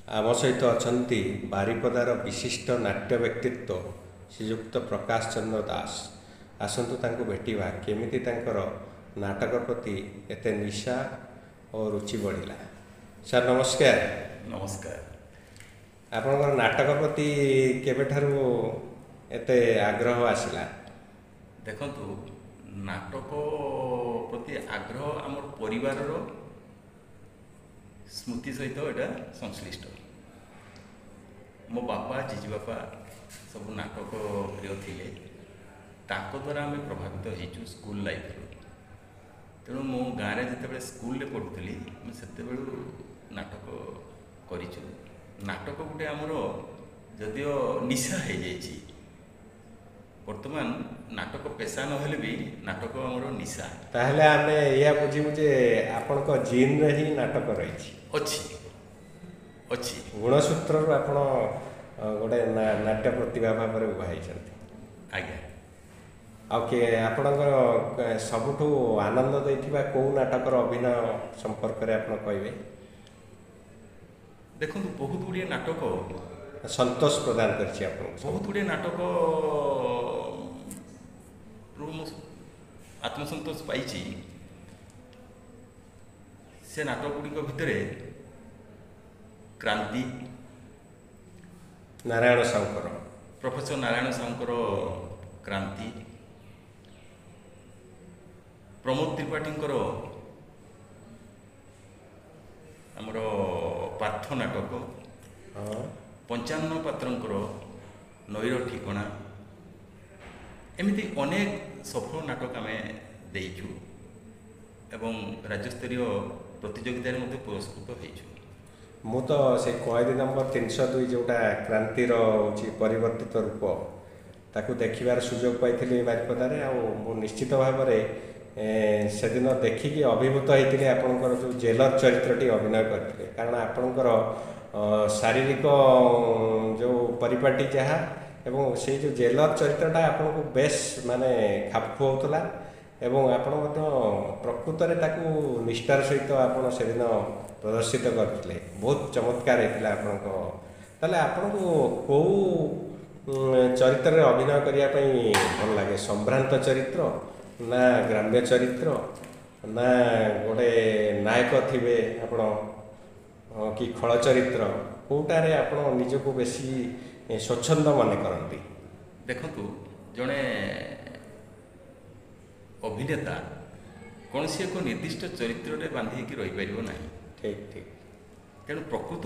आम सहित अच्छा बारिपदार विशिष्ट नाट्य व्यक्तित्व श्रीजुक्त प्रकाश चंद्र दास आसतु तांको भेटिबा केमिति तांकर नाटक प्रति एते निशा और रुचि बढ़िला। सर नमस्कार। नमस्कार। आपनकर नाटक प्रति केबेठारु एते आग्रह आसिला? देखंतु नाटक प्रति आग्रह आमर परिवार स्मृति सहित एटा संश्लिष्ट। मो बापा जीजी बापा सब नाटक प्रिय थिले, ताको द्वारा आम प्रभावित होइछु स्कूल लाइफ रो। तेणु मो गाँव जिते स्कूल पढ़ुली से नाटक करिछु। नाटक गोटे आमर जदिओ निशा हो जाइए, वर्तमान नाटक पेशा नहेले भी नाटक आमर निशा। ताहले आमे या बुझिबु जे आपनक जीन रे ही नाटक रही अच्छी गुणसूत्र आपण गोटे नाट्य प्रतिभा भाव में उभाई आज्ञा। आपणकर सबुठु आनंद देथिबा को नाटकर अभिनय संपर्क रे आपण कहबे? देखो बहुत गुड़िए नाटक संतोष प्रदान करछि आपण बहुत गुड़िए नाटक आत्मसंतोष पाई। से नाटक गुड़िक भितर क्रांति, नारायण साउकर, प्रोफेसर नारायण साउकर क्रांति, प्रमोद त्रिपाठी आमर पार्थ नाटक, पंचान्न पात्रंकर नईर ठिकणा, एमती अनेक सफल नाटक आम देइछु एवं राज्यस्तरीय प्रतियोगिता में पुरस्कृत होइछु। मु तो से कयदी नंबर 302 जोटा क्रांतिर परिवर्तित रूप ताकू देखिबार सुजोग पाइथिली बारिपदारे। आ निश्चित भाव में से दिन देखिकी अभिभूत होती आपणकर जो जेलर चरित्रटी अभिनय करते, कारण आपणकर शारीरिक जो परिपाटी जहाँ एवं से जो जेलर चरित्रटा आपन को बेस माने खाप खुआउतला एवं आपण प्रकृत में ताकू निष्ठार सहित आपन से दिन प्रदर्शित करते। बहुत चमत्कार होता आपन आपन को कौ चरित्र रे अभिनय करिया पई भल लागे? संभ्रांत चरित्र ना ग्राम्य चरित्र ना गोटे नायक थिबे आपण कि खल चरित्र कोटारे आपण निजको बेसी स्वच्छंद मन करती? देखंतु जड़े अभिनेता कौन सी एक निर्दिष्ट चरित्र रे बांधी रही पारिबो नाही। ठीक ठीक। तेणु प्रकृत